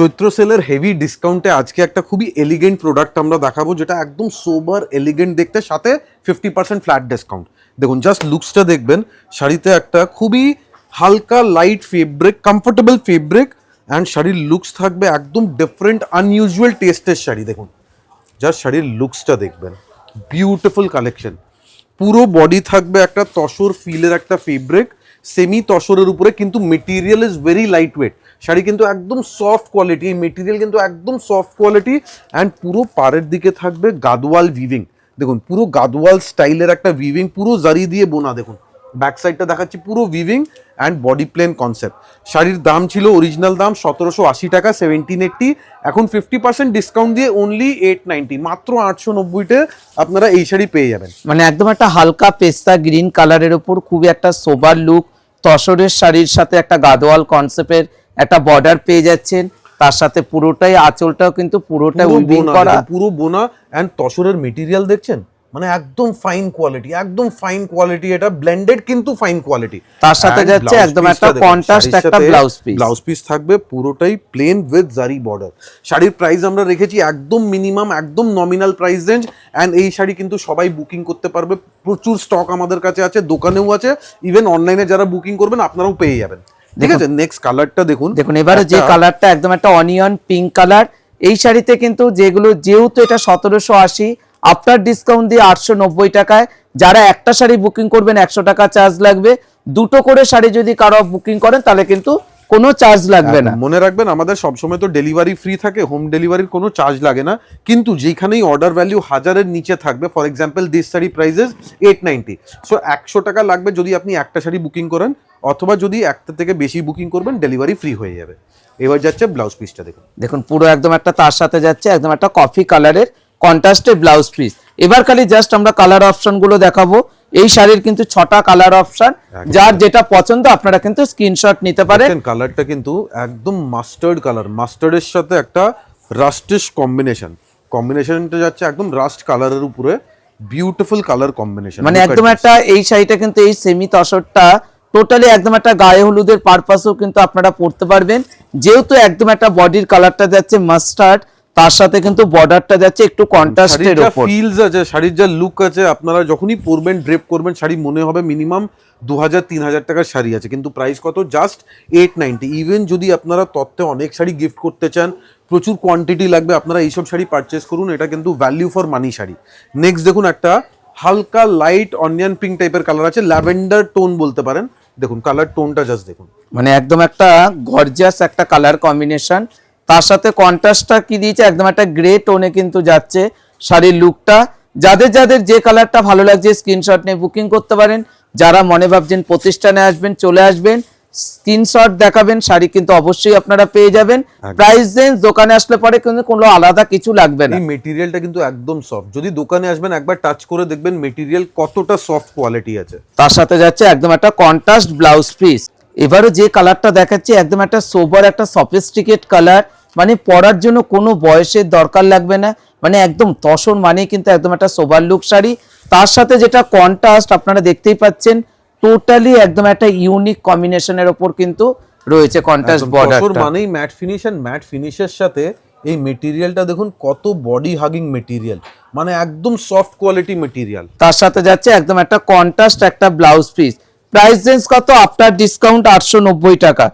চৈত্র সেলের হেভি ডিসকাউন্টে আজকে একটা খুবই এলিগেন্ট প্রোডাক্ট আমরা দেখাবো, যেটা একদম সোবার এলিগেন্ট দেখতে, সাথে 50% ফ্ল্যাট ডিসকাউন্ট। দেখুন জাস্ট লুকসটা দেখবেন, শাড়িতে একটা খুবই হালকা light fabric, comfortable fabric, and শাড়ির লুকস থাকবে একদম ডিফারেন্ট আনইউজুয়াল টেস্টের শাড়ি। দেখুন জাস্ট শাড়ির লুকসটা দেখবেন, বিউটিফুল কালেকশন। পুরো বডি থাকবে একটা তসর ফিলের একটা ফেব্রিক, সেমি তসরের উপরে, কিন্তু material is very light weight. Sari কিন্তু একদম সফট কোয়ালিটি, এই মেটেরিয়াল কিন্তু একদম সফট কোয়ালিটি। অ্যান্ড পুরো পাড়ের দিকে থাকবে গাদওয়াল ভিভিং। দেখুন পুরো গাদওয়াল স্টাইলের একটা ভিভিং, পুরো জারি দিয়ে বোনা। দেখুন ব্যাক সাইডটা দেখাচ্ছি, পুরো ভিভিং অ্যান্ড বডি প্লেন কনসেপ্ট। শাড়ির দাম ছিল অরিজিনাল দাম 1780 টাকা, 1780। এখন 50% ডিসকাউন্ট দিয়ে অনলি 890, মাত্র 890-তে আপনারা এই শাড়ি পেয়ে যাবেন। মানে একদম একটা হালকা পেস্তা গ্রিন কালারের উপর খুবই একটা সোবার লুক, তসরের শাড়ির সাথে একটা গাদোয়াল কনসেপ্টের একটা বর্ডার পেয়ে যাচ্ছেন। তার সাথে পুরোটাই আঁচলটাও কিন্তু পুরোটা উইভিং করা, পুরো বোনা। অ্যান্ড তসরের মেটেরিয়াল দেখছেন, মানে একদম ফাইন কোয়ালিটি, একদম ফাইন কোয়ালিটি। এটা ব্লেন্ডেড কিন্তু ফাইন কোয়ালিটি। তার সাথে যাচ্ছে একদম একটা কন্ট্রাস্ট একটা ব্লাউজ পিস থাকবে, পুরোটাই প্লেন উইথ জারি বর্ডার। শাড়ির প্রাইস আমরা রেখেছি একদম মিনিমাম, একদম নমিনাল প্রাইস রেঞ্জ। অ্যান্ড এই শাড়ি কিন্তু সবাই বুকিং করতে পারবে, প্রচুর স্টক আমাদের কাছে আছে, দোকানেও আছে, ইভেন অনলাইনে যারা বুকিং করবেন আপনারাও পেয়ে যাবেন। ঠিক আছে, নেক্সট কালারটা দেখুন। দেখুন এবারে যে কালারটা একদম একটা অনিয়ন পিঙ্ক কালার, এই শাড়িতে কিন্তু যেহেতু এটা 1780, আফটার ডিসকাউন্ট দিয়ে 890 টাকায়। যারা একটা শাড়ি বুকিং করবেন 100 টাকা চার্জ লাগবে, দুটো করে শাড়ি যদি কারো বুকিং করেন তাহলে কিন্তু কোনো চার্জ লাগবে না। মনে রাখবেন আমাদের সবসময় তো ডেলিভারি ফ্রি থাকে, হোম ডেলিভারির কোনো চার্জ লাগে না। কিন্তু যেখানেই অর্ডার ভ্যালু 1000-এর নিচে থাকবে, for example this sari prices 890, so 100 টাকা লাগবে যদি আপনি একটা শাড়ি বুকিং করেন, অথবা যদি একটা থেকে বেশি বুকিং করবেন ডেলিভারি ফ্রি হয়ে যাবে। এবার যাচ্ছে ব্লাউজ পিসটা দেখুন। দেখুন পুরো একদম একটা, তার সাথে যাচ্ছে একদম একটা কফি কালারের কন্ট্রাস্টের ব্লাউজ পিস। এবার খালি জাস্ট আমরা কালার অপশন গুলো দেখাবো। এই শাড়ির কিন্তু 6টা কালার অপশন, যার যেটা পছন্দ আপনারা কিন্তু স্ক্রিনশট নিতে পারেন। কালারটা কিন্তু একদম মাস্টার্ড কালার, মাস্টার্ডের সাথে একটা রাস্টিশ কম্বিনেশনটা যাচ্ছে একদম রাস্ট কালারের উপরে, বিউটিফুল কালার কম্বিনেশন। মানে একদম একটা, এই শাড়িটা কিন্তু এই সেমি তসরটা টোটালি একদম একটা গায়ে হলুদের পারপাসও কিন্তু আপনারা পরতে পারবেন, যেহেতু একদম একটা বডির কালারটা যাচ্ছে মাস্টার্ড, তার সাথে কিন্তু বর্ডারটা যাচ্ছে একটু কন্ট্রাস্টের উপর। ফিলস আছে শাড়ির, যা লুক আছে, আপনারা যখনই পরবেন ড্রেপ করবেন শাড়ি মনে হবে মিনিমাম 2000-3000 টাকার শাড়ি আছে, কিন্তু প্রাইস কত? জাস্ট 890। ইভেন যদি আপনারা তত্ত্বে অনেক শাড়ি গিফট করতে চান, প্রচুর কোয়ান্টিটি লাগবে, আপনারা এইসব শাড়ি পারচেস করুন, এটা কিন্তু value for money sari. Next দেখুন একটা হালকা লাইট অনিয়ন পিঙ্ক টাইপের কালার আছে, ল্যাভেন্ডার টোন বলতে পারেন। দেখুন কালার টোনটা জাস্ট দেখুন, মানে একদম একটা গর্জিয়াস একটা কালার কম্বিনেশন। তার সাথে কন্ট্রাস্টটা কি দিয়েছে, একদম একটা গ্রে টোনে কিন্তু যাচ্ছে শাড়ির লুকটা। যাদের যাদের যে কালারটা ভালো লাগছে স্ক্রিনশট নিয়ে বুকিং করতে পারেন। যারা মনে ভাবছেন প্রতিষ্ঠানে আসবেন, চলে আসবেন, স্ক্রিনশট দেখাবেন, শাড়ি কিন্তু অবশ্যই আপনারা পেয়ে যাবেন। প্রাইস রেঞ্জ দোকানে আসলে পরে কিন্তু কোনো আলাদা কিছু লাগবে না। এই মেটেরিয়ালটা কিন্তু একদম সফট, যদি দোকানে আসবেন একবার টাচ করে দেখবেন মেটেরিয়াল কতটা সফট কোয়ালিটি আছে। তার সাথে যাচ্ছে একদম একটা কন্ট্রাস্ট ব্লাউজ পিস। এবারে যে কালারটা দেখাচ্ছি একদম একটা সোবার একটা সফিস্টিকেট কালার, মানে পরার জন্য কোনো বয়সের দরকার লাগবে না, মানে একদম তসর মানে কিন্তু একদম একটা সোবার লুক শাড়ি। তার সাথে যেটা কন্ট্রাস্ট আপনারা দেখতেই পাচ্ছেন, টোটালি একদম একটা ইউনিক কম্বিনেশনের উপর কিন্তু রয়েছে কন্ট্রাস্ট বর্ডারটা। মানেই ম্যাট ফিনিশ, এন্ড ম্যাট ফিনিশের সাথে এই মেটেরিয়ালটা দেখুন কত বডি হাগিং মেটেরিয়াল, মানে একদম সফট কোয়ালিটি মেটেরিয়াল। তার সাথে যাচ্ছে একদম একটা কন্ট্রাস্ট একটা ব্লাউজ পিস। প্রাইস রেঞ্জ কত? আফটার ডিসকাউন্ট 890 টাকা।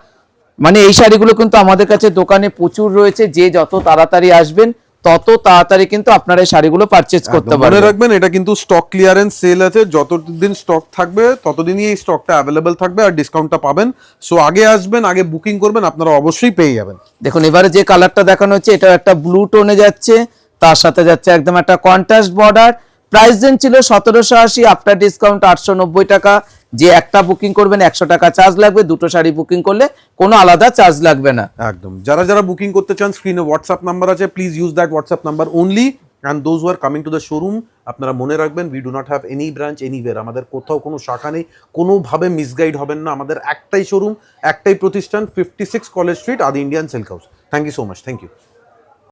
মানে এই শাড়িগুলো কিন্তু আমাদের কাছে দোকানে প্রচুর রয়েছে, যে যত তাড়াতাড়ি আসবেন তত তাড়াতাড়ি কিন্তু আপনারা এই শাড়িগুলো পারচেজ করতে পারবেন। মনে রাখবেন এটা কিন্তু স্টক ক্লিয়ারেন্স সেল আছে, যতদিন স্টক থাকবে ততদিনই এই স্টকটা অ্যাভেলেবেল থাকবে আর ডিসকাউন্টটা পাবেন। সো আগে আসবেন, আগে বুকিং করবেন, আপনারা অবশ্যই পেয়ে যাবেন। দেখুন এবারে যে কালারটা দেখানো হচ্ছে এটা একটা ব্লু টোনে যাচ্ছে, তার সাথে যাচ্ছে একদম একটা কন্ট্রাস্ট বর্ডার। প্রাইস রেঞ্জ ছিল 1780, আফটার ডিসকাউন্ট 890 টাকা। যে একটা বুকিং করবেন 100 টাকা চার্জ লাগবে, দুটো শাড়ি বুকিং করলে কোনো আলাদা চার্জ লাগবে না। একদম, যারা যারা বুকিং করতে চান স্ক্রিনে হোয়াটসঅ্যাপ নাম্বার আছে, please use that WhatsApp number only. And those who are coming to the showroom, আপনারা মনে রাখবেন we do not have any branch anywhere. আমাদের কোথাও কোনো শাখা নেই, কোনোভাবে মিসগাইড হবেন না। আমাদের একটাই শোরুম, একটাই প্রতিষ্ঠান, 56 college street, Adi Indian silk house. Thank you so much, thank you.